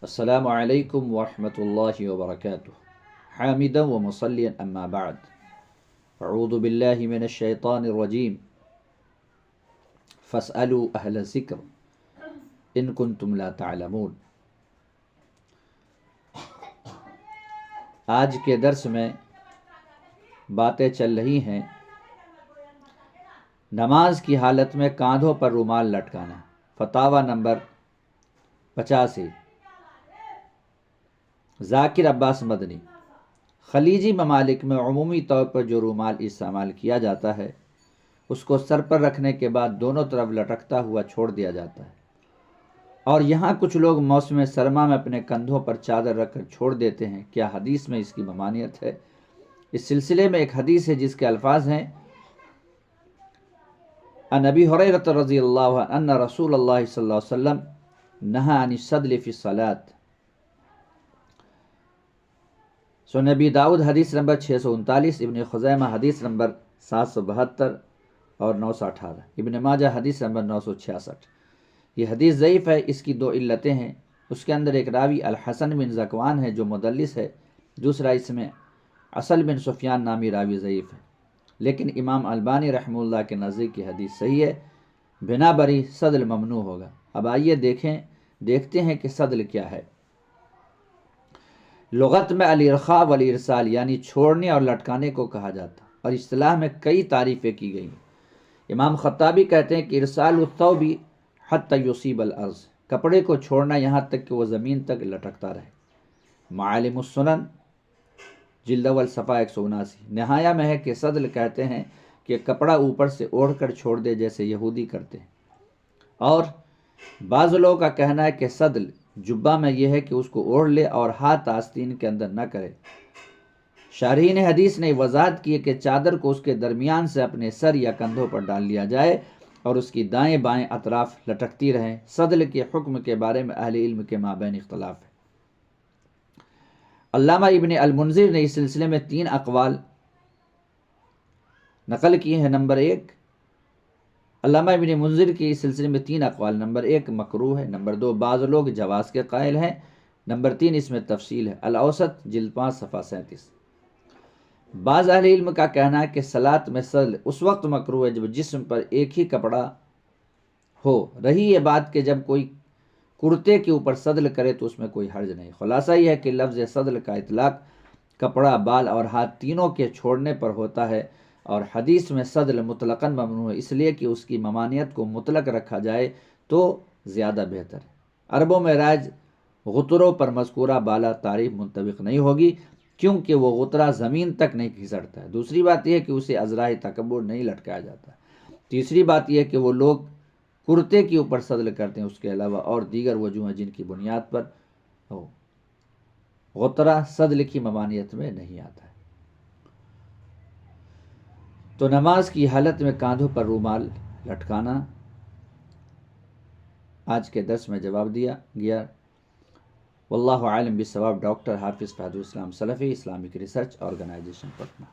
السلام علیکم ورحمۃ اللہ وبرکاتہ حامدا و مصلیا اما بعد اعوذ باللہ من الشیطان الرجیم فاسألوا اہل الذکر ان کنتم لا تعلمون۔ آج کے درس میں باتیں چل رہی ہیں نماز کی حالت میں کاندھوں پر رومال لٹکانا۔ فتاوی نمبر 85 ذاکر عباس مدنی۔ خلیجی ممالک میں عمومی طور پر جو رومال استعمال کیا جاتا ہے اس کو سر پر رکھنے کے بعد دونوں طرف لٹکتا ہوا چھوڑ دیا جاتا ہے، اور یہاں کچھ لوگ موسم سرما میں اپنے کندھوں پر چادر رکھ کر چھوڑ دیتے ہیں۔ کیا حدیث میں اس کی ممانعت ہے؟ اس سلسلے میں ایک حدیث ہے جس کے الفاظ ہیں عن ابی ہریرہ رضی اللہ عنہ ان رسول اللہ صلی اللہ علیہ وسلم نہى عن السدل فی الصلاۃ۔ سنن نبی داؤد حدیث نمبر 639، ابن خزیمہ حدیث نمبر 772 اور 918، ابن ماجہ حدیث نمبر 966۔ یہ حدیث ضعیف ہے، اس کی دو علتیں ہیں۔ اس کے اندر ایک راوی الحسن بن ذکوان ہے جو مدلس ہے، دوسرا اس میں اصل بن سفیان نامی راوی ضعیف ہے، لیکن امام البانی رحمہ اللہ کے نزدیک کی حدیث صحیح ہے، بنا بری سدل ممنوع ہوگا۔ اب آئیے دیکھتے ہیں کہ سدل کیا ہے۔ لغت میں الارخاء والارسال یعنی چھوڑنے اور لٹکانے کو کہا جاتا، اور اصطلاح میں کئی تعریفیں کی گئی ہیں۔ امام خطابی کہتے ہیں کہ ارسال الثوب حتی یصیب الارض، کپڑے کو چھوڑنا یہاں تک کہ وہ زمین تک لٹکتا رہے۔ معالم السنن جلد اول صفحہ 179۔ نہایہ میں ہے کہ سدل کہتے ہیں کہ کپڑا اوپر سے اوڑھ کر چھوڑ دے جیسے یہودی کرتے ہیں، اور بعض لوگوں کا کہنا ہے کہ سدل جبہ میں یہ ہے کہ اس کو اوڑھ لے اور ہاتھ آستین کے اندر نہ کرے۔ شارحین حدیث نے وضاحت کی ہے کہ چادر کو اس کے درمیان سے اپنے سر یا کندھوں پر ڈال لیا جائے اور اس کی دائیں بائیں اطراف لٹکتی رہیں۔ سدل کے حکم کے بارے میں اہل علم کے مابین اختلاف ہے۔ علامہ ابن المنذر نے اس سلسلے میں 3 اقوال نقل کیے ہیں۔ نمبر 1، علامہ ابن منذر کی اس سلسلے میں 3 اقوال۔ نمبر 1 مکروہ ہے، نمبر 2 بعض لوگ جواز کے قائل ہیں، نمبر 3 اس میں تفصیل ہے۔ الاوسط جلد 5 صفحہ 37۔ بعض اہل علم کا کہنا ہے کہ صلاۃ میں سدل اس وقت مکروہ ہے جب جسم پر ایک ہی کپڑا ہو۔ رہی یہ بات کہ جب کوئی کرتے کے اوپر سدل کرے تو اس میں کوئی حرج نہیں۔ خلاصہ یہ ہے کہ لفظ سدل کا اطلاق کپڑا، بال اور ہاتھ تینوں کے چھوڑنے پر ہوتا ہے، اور حدیث میں سدل مطلقاً ممنوع ہے، اس لیے کہ اس کی ممانعت کو مطلق رکھا جائے تو زیادہ بہتر ہے۔ عربوں میں رائج غتروں پر مذکورہ بالا تعریف منطبق نہیں ہوگی، کیونکہ وہ غترہ زمین تک نہیں کھسٹتا ہے۔ دوسری بات یہ ہے کہ اسے عذراء تکبر نہیں لٹکایا جاتا۔ تیسری بات یہ ہے کہ وہ لوگ کرتے کے اوپر سدل کرتے ہیں، اس کے علاوہ اور دیگر وجوہ ہیں جن کی بنیاد پر غترہ سدل کی ممانعت میں نہیں آتا ہے۔ تو نماز کی حالت میں کاندھوں پر رومال لٹکانا آج کے درس میں جواب دیا گیا۔ واللہ عالم بالصواب۔ ڈاکٹر حافظ فہد الاسلام سلفی، اسلامک ریسرچ آرگنائزیشن، پٹنہ۔